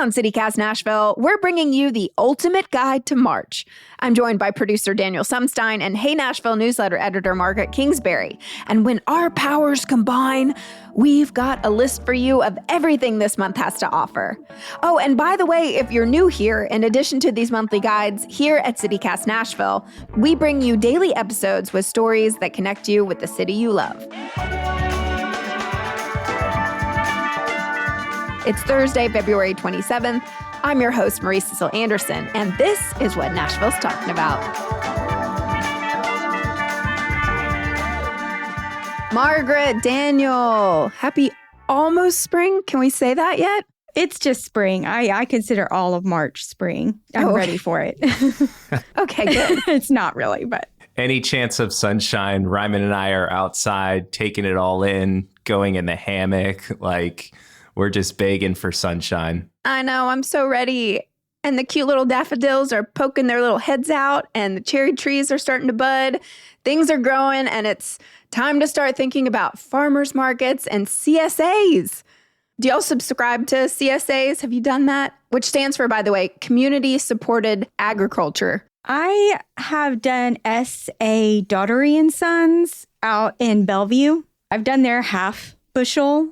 on CityCast Nashville, we're bringing you the ultimate guide to March. I'm joined by producer Daniel Sumstein and Hey Nashville newsletter editor Margaret Kingsbury. And when our powers combine, we've got a list for you of everything this month has to offer. Oh, and by the way, if you're new here, in addition to these monthly guides, here at CityCast Nashville, we bring you daily episodes with stories that connect you with the city you love. It's Thursday, February 27th. I'm your host, Marie Cecil Anderson, and this is what Nashville's talking about. Margaret, Daniel, happy almost spring. Can we say that yet? It's just spring. I consider all of March spring. I'm ready for it. Okay, good. It's not really, but. Any chance of sunshine, Ryman and I are outside taking it all in, going in the hammock, we're just begging for sunshine. I know, I'm so ready. And the cute little daffodils are poking their little heads out, and the cherry trees are starting to bud. Things are growing, and it's time to start thinking about farmers markets and CSAs. Do y'all subscribe to CSAs? Have you done that? Which stands for, by the way, Community Supported Agriculture. I have done S.A. Daughtery and Sons out in Bellevue. I've done their half bushel,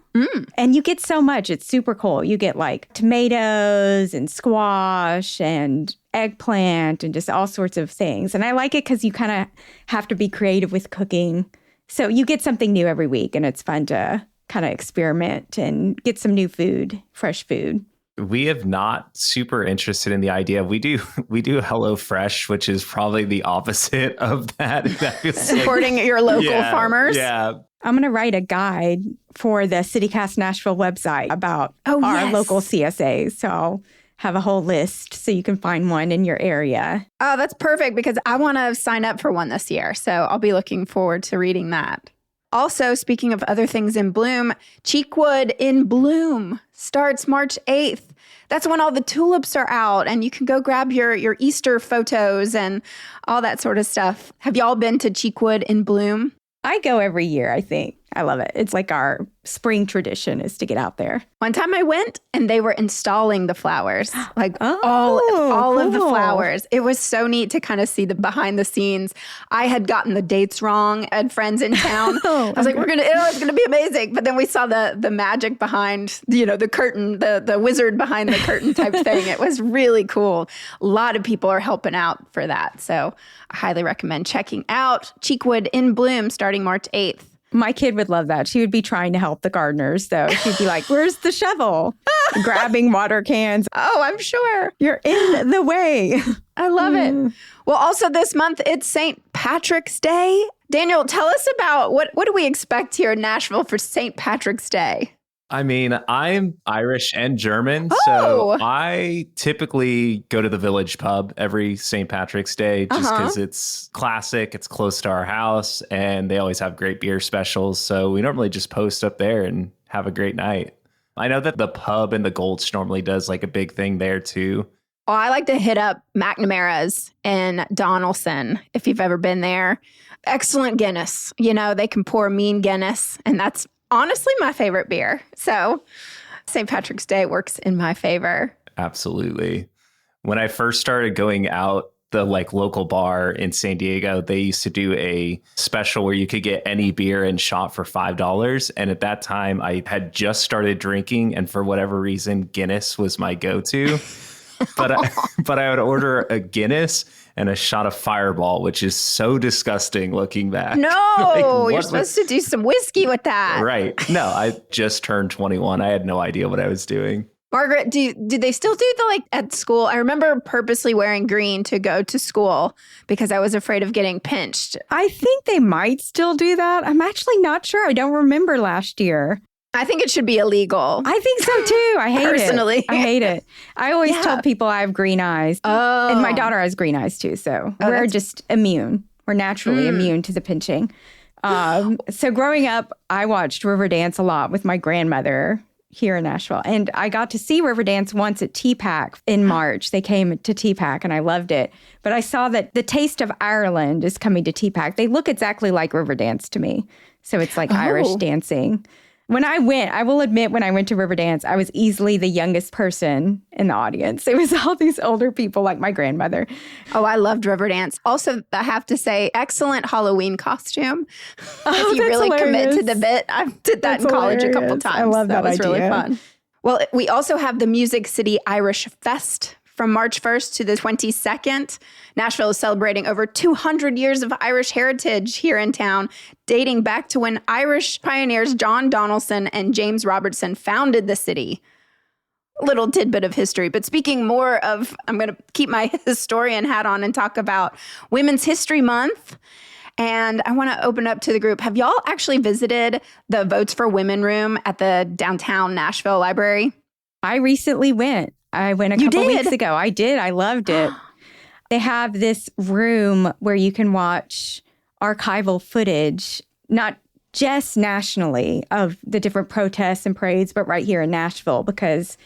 and you get so much. It's super cool. You get tomatoes and squash and eggplant and just all sorts of things. And I like it because you kind of have to be creative with cooking. So you get something new every week, and it's fun to kind of experiment and get some new food, fresh food. We have not super interested in the idea. We do HelloFresh, which is probably the opposite of that. Supporting your local farmers. Yeah. I'm going to write a guide for the CityCast Nashville website about our local CSAs. So I'll have a whole list so you can find one in your area. Oh, that's perfect because I want to sign up for one this year. So I'll be looking forward to reading that. Also, speaking of other things in bloom, Cheekwood in Bloom starts March 8th. That's when all the tulips are out and you can go grab your Easter photos and all that sort of stuff. Have y'all been to Cheekwood in Bloom? I go every year, I think. I love it. It's like our spring tradition is to get out there. One time I went and they were installing the flowers, all of the flowers. It was so neat to kind of see the behind the scenes. I had gotten the dates wrong. I had friends in town. I was like, it's going to be amazing. But then we saw the magic behind, the curtain, the wizard behind the curtain type thing. It was really cool. A lot of people are helping out for that. So I highly recommend checking out Cheekwood in Bloom starting March 8th. My kid would love that. She would be trying to help the gardeners, though. She'd be like, where's the shovel? Grabbing water cans. Oh, I'm sure. You're in the way. I love it. Well, also this month, it's St. Patrick's Day. Daniel, tell us about what do we expect here in Nashville for St. Patrick's Day? I mean, I'm Irish and German, so I typically go to the Village pub every St. Patrick's Day just because it's classic, it's close to our house, and they always have great beer specials. So we normally just post up there and have a great night. I know that the pub in the Gulch normally does a big thing there too. Oh, I like to hit up McNamara's in Donaldson, if you've ever been there. Excellent Guinness. They can pour mean Guinness, and that's honestly my favorite beer. So St. Patrick's Day works in my favor. Absolutely. When I first started going out, the local bar in San Diego, they used to do a special where you could get any beer and shot for $5. And at that time, I had just started drinking. And for whatever reason, Guinness was my go-to. But I would order a Guinness and a shot of Fireball, which is so disgusting looking back. No, you're supposed to do some whiskey with that. Right. No, I just turned 21. I had no idea what I was doing. Margaret, do they still do at school? I remember purposely wearing green to go to school because I was afraid of getting pinched. I think they might still do that. I'm actually not sure. I don't remember last year. I think it should be illegal. I think so too. I hate Personally. I hate it. I always tell people I have green eyes. Oh. And my daughter has green eyes too. So we're just immune. We're naturally immune to the pinching. So growing up, I watched Riverdance a lot with my grandmother here in Nashville. And I got to see Riverdance once at TPAC in March. They came to TPAC and I loved it. But I saw that the Taste of Ireland is coming to TPAC. They look exactly like Riverdance to me. So it's Irish dancing. When I went, I will admit, when I went to Riverdance, I was easily the youngest person in the audience. It was all these older people like my grandmother. Oh, I loved Riverdance. Also, I have to say, excellent Halloween costume. If you really commit to the bit. I did that in college a couple times. I love that was idea. really fun. Well, we also have the Music City Irish Fest from March 1st to the 22nd. Nashville is celebrating over 200 years of Irish heritage here in town, dating back to when Irish pioneers John Donaldson and James Robertson founded the city. Little tidbit of history. But speaking more of, I'm going to keep my historian hat on and talk about Women's History Month. And I want to open up to the group. Have y'all actually visited the Votes for Women room at the downtown Nashville library? I recently went. I went a couple weeks ago. I did. I loved it. They have this room where you can watch archival footage, not just nationally of the different protests and parades, but right here in Nashville. Because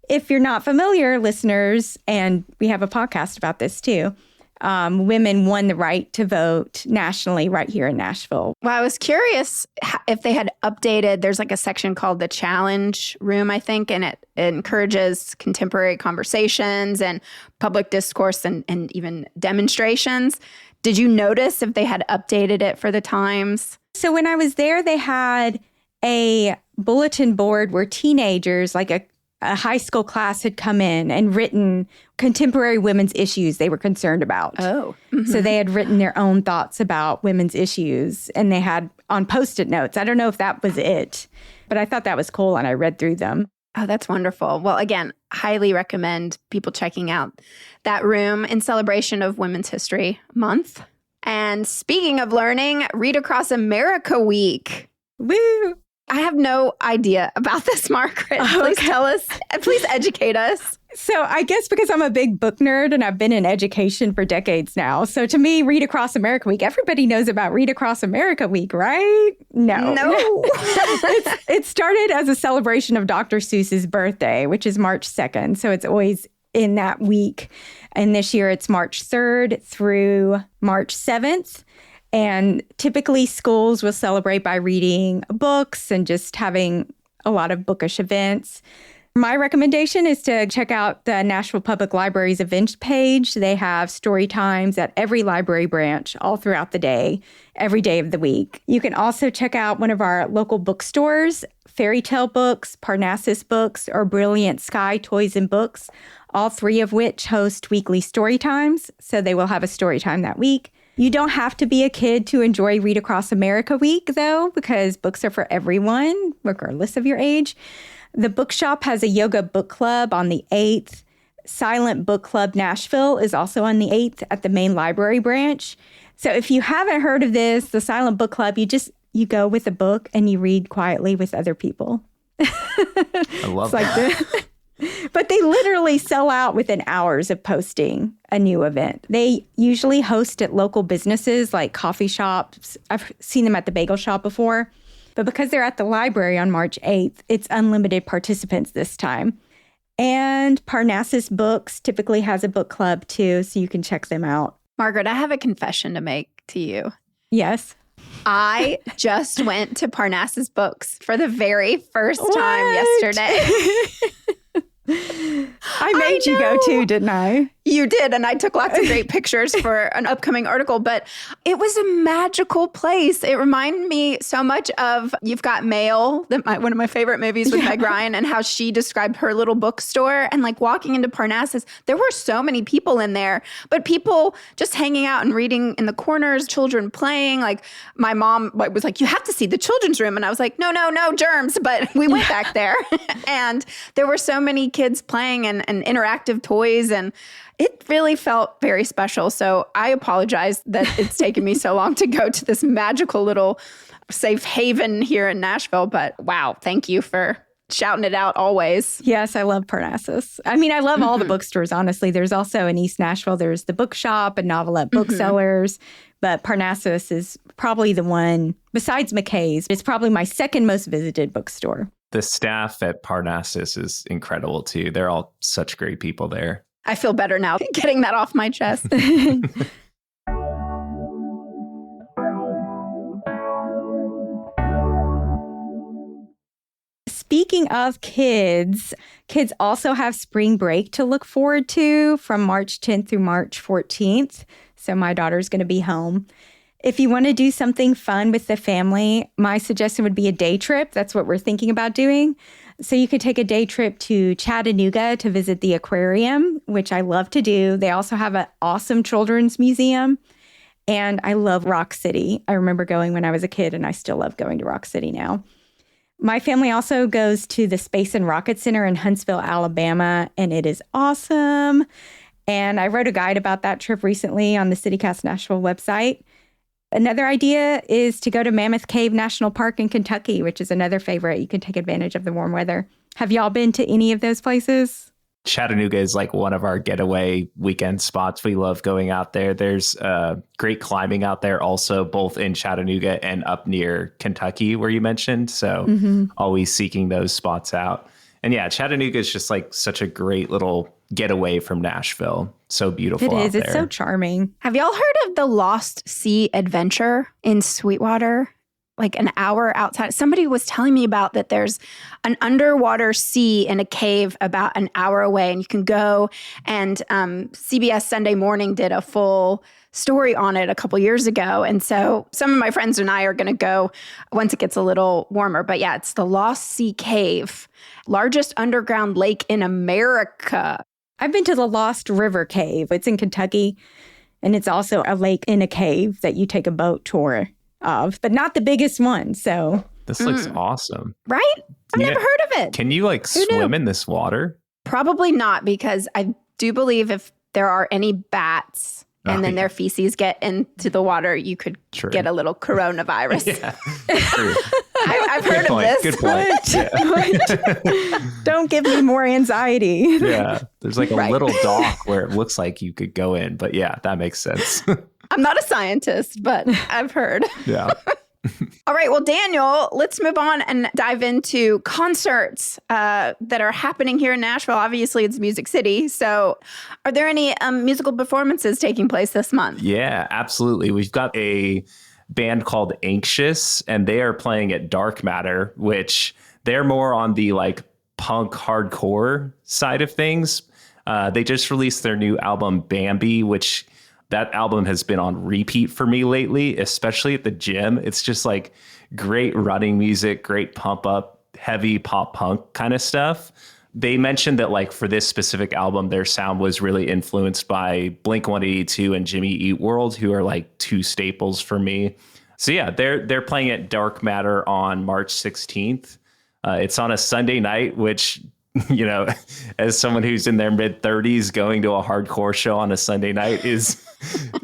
if you're not familiar, listeners, and we have a podcast about this too, women won the right to vote nationally right here in Nashville. Well, I was curious if they had updated. There's like a section called the Challenge Room, I think, and it encourages contemporary conversations and public discourse and even demonstrations. Did you notice if they had updated it for the times? So when I was there, they had a bulletin board where teenagers, like a high school class, had come in and written contemporary women's issues they were concerned about. Oh. So they had written their own thoughts about women's issues, and they had on Post-it notes. I don't know if that was it, but I thought that was cool, and I read through them. Oh, that's wonderful. Well, again, highly recommend people checking out that room in celebration of Women's History Month. And speaking of learning, Read Across America Week. Woo! I have no idea about this, Margaret. Please tell us. Please educate us. So I guess because I'm a big book nerd and I've been in education for decades now. So to me, Read Across America Week, everybody knows about Read Across America Week, right? No. It started as a celebration of Dr. Seuss's birthday, which is March 2nd. So it's always in that week. And this year it's March 3rd through March 7th. And typically schools will celebrate by reading books and just having a lot of bookish events. My recommendation is to check out the Nashville Public Library's events page. They have story times at every library branch all throughout the day, every day of the week. You can also check out one of our local bookstores, Fairy Tale Books, Parnassus Books, or Brilliant Sky Toys and Books, all three of which host weekly story times. So they will have a story time that week. You don't have to be a kid to enjoy Read Across America Week, though, because books are for everyone, regardless of your age. The bookshop has a yoga book club on the 8th. Silent Book Club Nashville is also on the 8th at the main library branch. So if you haven't heard of this, the Silent Book Club, you go with a book and you read quietly with other people. I love that. But they literally sell out within hours of posting a new event. They usually host at local businesses like coffee shops. I've seen them at the bagel shop before. But because they're at the library on March 8th, it's unlimited participants this time. And Parnassus Books typically has a book club too, so you can check them out. Margaret, I have a confession to make to you. Yes. I just went to Parnassus Books for the very first time yesterday. I made you go too, didn't I? You did, and I took lots of great pictures for an upcoming article, but it was a magical place. It reminded me so much of You've Got Mail, one of my favorite movies with Meg Ryan, and how she described her little bookstore. And like walking into Parnassus, there were so many people in there, but people just hanging out and reading in the corners, children playing. Like my mom was like, you have to see the children's room. And I was like, no, germs. But we went back there and there were so many kids playing and interactive toys, and it really felt very special. So I apologize that it's taken me so long to go to this magical little safe haven here in Nashville. But wow, thank you for shouting it out always. Yes, I love Parnassus. I mean, I love all the bookstores, honestly. There's also in East Nashville, there's the bookshop and novelette booksellers. But Parnassus is probably the one, besides McKay's, it's probably my second most visited bookstore. The staff at Parnassus is incredible, too. They're all such great people there. I feel better now getting that off my chest. Speaking of kids also have spring break to look forward to from March 10th through March 14th. So my daughter's going to be home. If you want to do something fun with the family, my suggestion would be a day trip. That's what we're thinking about doing. So you could take a day trip to Chattanooga to visit the aquarium, which I love to do. They also have an awesome children's museum. And I love Rock City. I remember going when I was a kid, and I still love going to Rock City now. My family also goes to the Space and Rocket Center in Huntsville, Alabama, and it is awesome. And I wrote a guide about that trip recently on the CityCast Nashville website. Another idea is to go to Mammoth Cave National Park in Kentucky, which is another favorite. You can take advantage of the warm weather. Have y'all been to any of those places? Chattanooga is like one of our getaway weekend spots. We love going out there. There's great climbing out there also, both in Chattanooga and up near Kentucky, where you mentioned. So always seeking those spots out. And yeah, Chattanooga is just like such a great little getaway from Nashville. So beautiful. It is. Out It's there. so charming. Have y'all heard of the Lost Sea Adventure in Sweetwater? Like an hour outside. Somebody was telling me about that there's an underwater sea in a cave about an hour away, and you can go. And CBS Sunday Morning did a full story on it a couple years ago. And so some of my friends and I are going to go once it gets a little warmer. But yeah, it's the Lost Sea Cave, largest underground lake in America. I've been to the Lost River Cave. It's in Kentucky, and it's also a lake in a cave that you take a boat tour of, but not the biggest one. So This looks awesome. Right? I've never heard of it. Can you like swim in this water? Probably not, because I do believe if there are any bats and then their feces get into the water, you could get a little coronavirus. True. I've heard of this. Good point. Yeah. don't give me more anxiety. Yeah. There's like a little dock where it looks like you could go in. But yeah, that makes sense. I'm not a scientist, but I've heard. Yeah. All right. Well, Daniel, let's move on and dive into concerts that are happening here in Nashville. Obviously, it's Music City. So are there any musical performances taking place this month? Yeah, absolutely. We've got a band called Anxious, and they are playing at Dark Matter, which they're more on the like punk hardcore side of things. They just released their new album, Bambi, which that album has been on repeat for me lately, especially at the gym. It's just like great running music, great pump up, heavy pop punk kind of stuff. They mentioned that like for this specific album, their sound was really influenced by Blink-182 and Jimmy Eat World, who are like two staples for me. So yeah, they're playing at Dark Matter on March 16th. It's on a Sunday night, which, you know, as someone who's in their mid 30s, going to a hardcore show on a Sunday night is,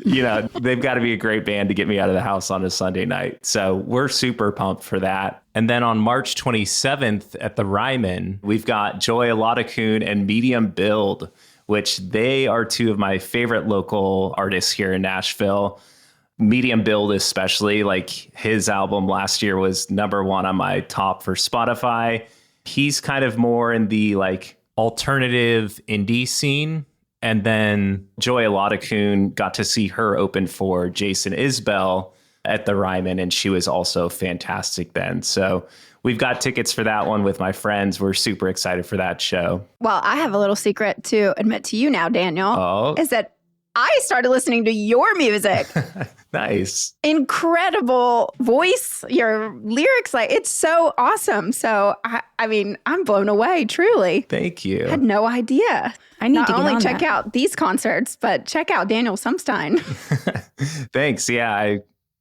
you know, they've got to be a great band to get me out of the house on a Sunday night. So we're super pumped for that. And then on March 27th at the Ryman, we've got Joy Aladacoon and Medium Build, which they are two of my favorite local artists here in Nashville. Medium Build especially, like his album last year was #1 on my top for Spotify. He's kind of more in the like alternative indie scene. And then Joy Aladacoon, got to see her open for Jason Isbell at the Ryman, and she was also fantastic then. So we've got tickets for that one with my friends. We're super excited for that show. Well, I have a little secret to admit to you now, Daniel, Oh, is that I started listening to your music. nice. Incredible voice, your lyrics, like it's so awesome. So, I mean, I'm blown away, truly. Thank you. I had no idea. I need Not to get only on check that. out these concerts, but check out Daniel Sumstein. Thanks. Yeah,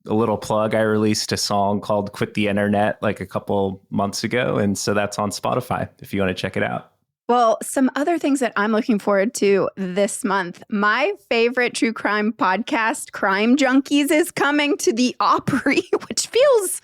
a little plug. I released a song called Quit the Internet like a couple months ago. And so that's on Spotify if you want to check it out. Well, some other things that I'm looking forward to this month. My favorite true crime podcast, Crime Junkies, is coming to the Opry, which feels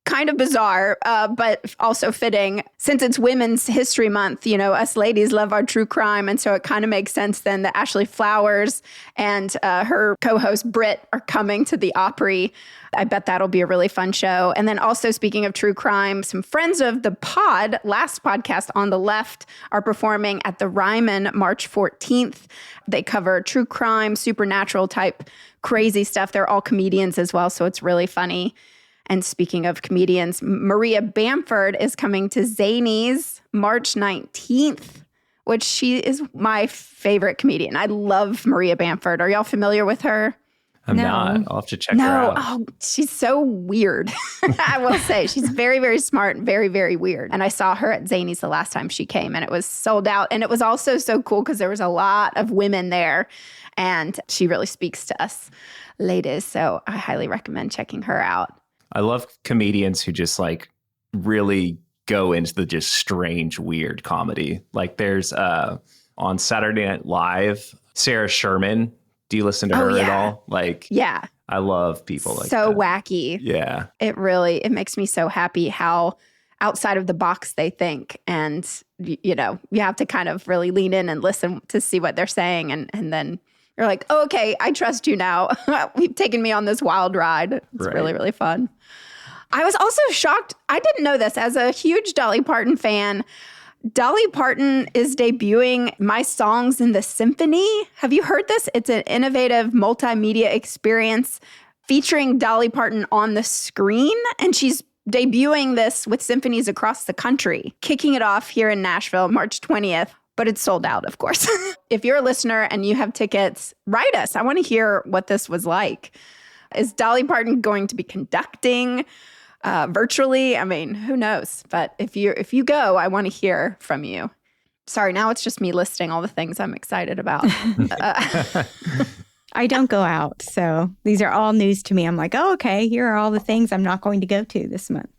kind of bizarre, but also fitting. Since it's Women's History Month, you know, us ladies love our true crime. And so it kind of makes sense then that Ashley Flowers and her co-host Britt are coming to the Opry. I bet that'll be a really fun show. And then also, speaking of true crime, some friends of the pod, last podcast on the left, are performing at the Ryman March 14th. They cover true crime, supernatural type crazy stuff. They're all comedians as well, so it's really funny. And speaking of comedians, Maria Bamford is coming to Zanies March 19th, which she is my favorite comedian. I love Maria Bamford. Are y'all familiar with her? I'm not. I'll have to check her out. Oh, she's so weird. I will say she's very, very smart and very, very weird. And I saw her at Zanies the last time she came and it was sold out. And it was also so cool because there was a lot of women there and she really speaks to us ladies. So I highly recommend checking her out. I love comedians who just like really go into the just strange, weird comedy. Like there's on Saturday Night Live, Sarah Sherman. Do you listen to her at all? Like, yeah, I love people like so that. wacky. Yeah. It makes me so happy how outside of the box they think. And, you know, you have to kind of really lean in and listen to see what they're saying. And then you're like, oh, okay, I trust you now. You've taken me on this wild ride. It's really, really fun. I was also shocked. I didn't know this. As a huge Dolly Parton fan, Dolly Parton is debuting My Songs in the Symphony. Have you heard this? It's an innovative multimedia experience featuring Dolly Parton on the screen. And she's debuting this with symphonies across the country, kicking it off here in Nashville, March 20th. But it's sold out, of course. If you're a listener and you have tickets, write us. I want to hear what this was like. Is Dolly Parton going to be conducting virtually? I mean, who knows? But if you go, I want to hear from you. Sorry, now it's just me listing all the things I'm excited about. I don't go out, so these are all news to me. I'm like, oh, okay, here are all the things I'm not going to go to this month.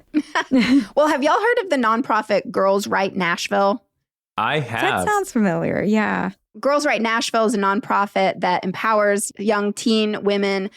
Well, have y'all heard of the nonprofit Girls Right Nashville? I have. That sounds familiar. Yeah. Girls Right Nashville is a nonprofit that empowers young teen women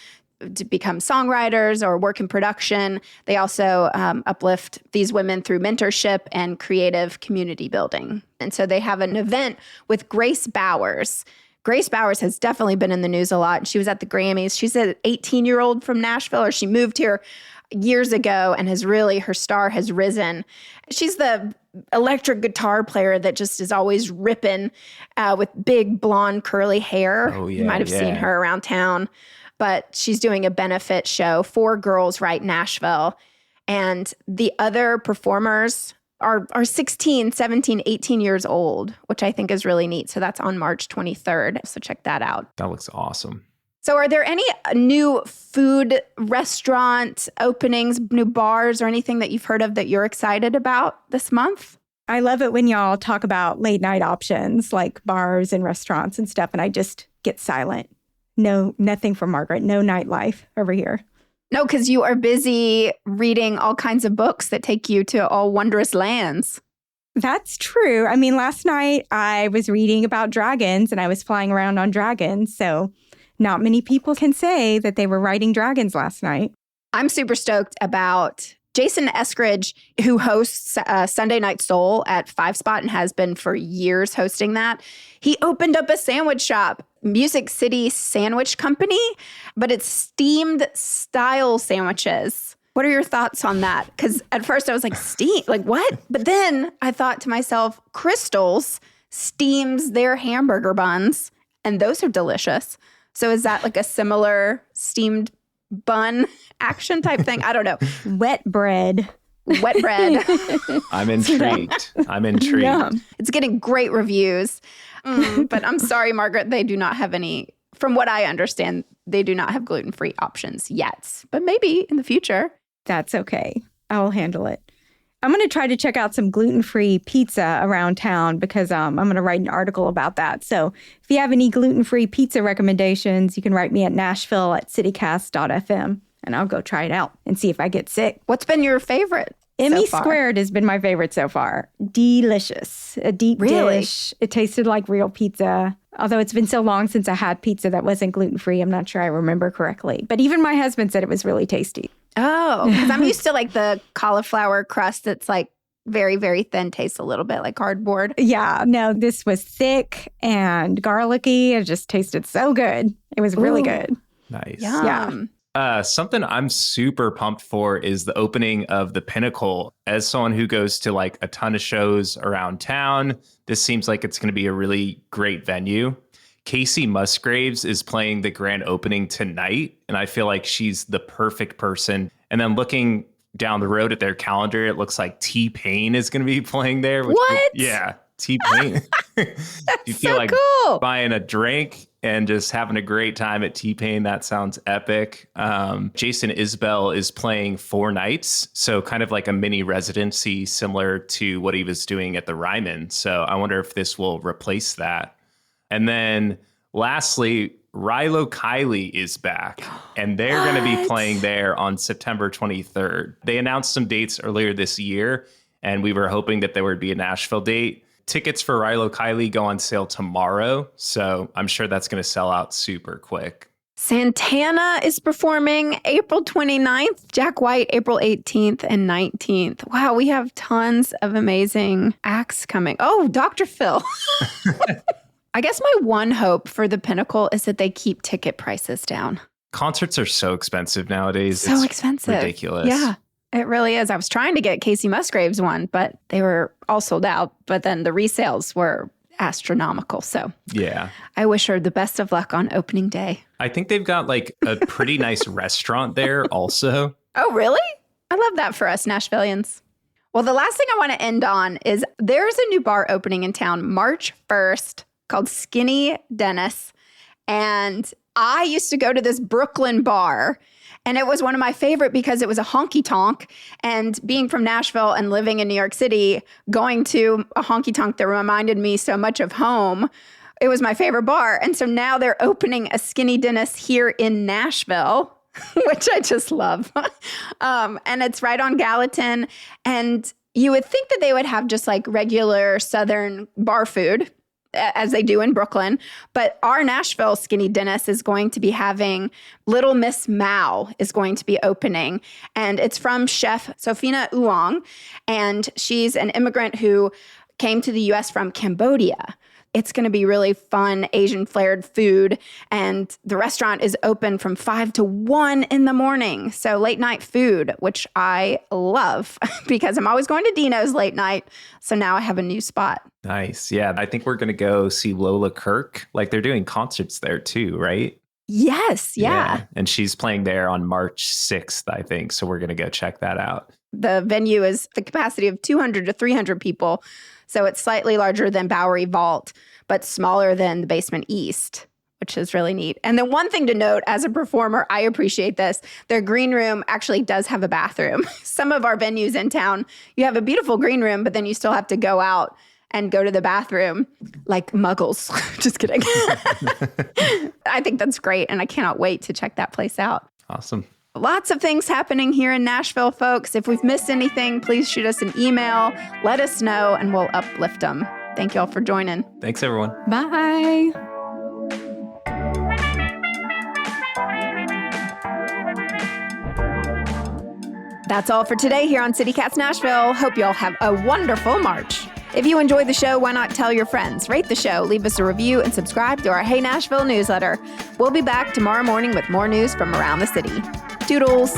to become songwriters or work in production. They also uplift these women through mentorship and creative community building. And so they have an event with Grace Bowers. Grace Bowers has definitely been in the news a lot. She was at the Grammys. She's an 18-year-old from Nashville, or she moved here years ago and her star has risen. She's the electric guitar player that just is always ripping with big blonde curly hair. Oh, yeah, you might have seen her around town. But she's doing a benefit show for Girls Right Nashville. And the other performers are 16, 17, 18 years old, which I think is really neat. So that's on March 23rd. So check that out. That looks awesome. So are there any new food restaurant openings, new bars, or anything that you've heard of that you're excited about this month? I love it when y'all talk about late night options like bars and restaurants and stuff, and I just get silent. No, nothing from Margaret. No nightlife over here. No, because you are busy reading all kinds of books that take you to all wondrous lands. That's true. I mean, last night I was reading about dragons and I was flying around on dragons. So not many people can say that they were riding dragons last night. I'm super stoked about Jason Eskridge, who hosts Sunday Night Soul at 5 Spot and has been for years hosting that. He opened up a sandwich shop, Music City Sandwich Company, but it's steamed style sandwiches. What are your thoughts on that? Because at first I was like, steam? Like what? But then I thought to myself, Crystals steams their hamburger buns, and those are delicious. So is that like a similar steamed bun action type thing? I don't know. Wet bread. I'm intrigued. Yeah. It's getting great reviews. But I'm sorry, Margaret, they do not have any, from what I understand, they do not have gluten-free options yet. But maybe in the future. That's okay. I'll handle it. I'm going to try to check out some gluten-free pizza around town because I'm going to write an article about that. So if you have any gluten-free pizza recommendations, you can write me at nashville@citycast.fm and I'll go try it out and see if I get sick. What's been your favorite? Emmy Squared has been my favorite so far. Delicious. A deep dish. It tasted like real pizza. Although it's been so long since I had pizza that wasn't gluten-free, I'm not sure I remember correctly. But even my husband said it was really tasty. Oh, because I'm used to like the cauliflower crust that's like very, very thin, tastes a little bit like cardboard. Yeah, no, this was thick and garlicky. It just tasted so good. It was really good. Nice. Yum. Yeah. Something I'm super pumped for is the opening of the Pinnacle. As someone who goes to like a ton of shows around town, this seems like it's going to be a really great venue. Casey Musgraves is playing the grand opening tonight, and I feel like she's the perfect person And then looking down the road at their calendar, it looks like T-Pain is going to be playing there. What? Yeah, T-Pain. You feel so like cool. buying a drink and just having a great time at T-Pain. That sounds epic. Jason Isbell is playing 4 nights, so kind of like a mini residency similar to what he was doing at the Ryman. So I wonder if this will replace that. And then lastly, Rilo Kiley is back, and they're going to be playing there on September 23rd. They announced some dates earlier this year, and we were hoping that there would be a Nashville date. Tickets for Rilo Kiley go on sale tomorrow, so I'm sure that's going to sell out super quick. Santana is performing April 29th, Jack White April 18th and 19th. Wow, we have tons of amazing acts coming. Oh, Dr. Phil. I guess my one hope for the Pinnacle is that they keep ticket prices down. Concerts are so expensive nowadays. So expensive. Ridiculous. Yeah, it really is. I was trying to get Casey Musgraves one, but they were all sold out. But then the resales were astronomical. So yeah, I wish her the best of luck on opening day. I think they've got like a pretty nice restaurant there also. Oh, really? I love that for us Nashvillians. Well, the last thing I want to end on is there's a new bar opening in town March 1st called Skinny Dennis. And I used to go to this Brooklyn bar, and it was one of my favorite because it was a honky tonk. And being from Nashville and living in New York City, going to a honky tonk that reminded me so much of home, it was my favorite bar. And so now they're opening a Skinny Dennis here in Nashville, which I just love. And it's right on Gallatin. And you would think that they would have just like regular Southern bar food, as they do in Brooklyn. But our Nashville Skinny Dennis is going to be having Little Miss Mao is going to be opening. And it's from chef Sofina Uong. And she's an immigrant who came to the U.S. from Cambodia. It's going to be really fun, Asian flavored food. And the restaurant is open from 5 to 1 in the morning. So late night food, which I love because I'm always going to Dino's late night. So now I have a new spot. Nice. Yeah. I think we're going to go see Lola Kirk. Like they're doing concerts there too, right? Yes. Yeah. And she's playing there on March 6th, I think. So we're going to go check that out. The venue is the capacity of 200 to 300 people. So it's slightly larger than Bowery Vault, but smaller than the Basement East, which is really neat. And the one thing to note as a performer, I appreciate this. Their green room actually does have a bathroom. Some of our venues in town, you have a beautiful green room, but then you still have to go out and go to the bathroom like muggles. Just kidding. I think that's great. And I cannot wait to check that place out. Awesome. Lots of things happening here in Nashville, folks. If we've missed anything, please shoot us an email. Let us know, and we'll uplift them. Thank you all for joining. Thanks, everyone. Bye. That's all for today here on CityCast Nashville. Hope you all have a wonderful March. If you enjoy the show, why not tell your friends? Rate the show, leave us a review, and subscribe to our Hey Nashville newsletter. We'll be back tomorrow morning with more news from around the city. Toodles.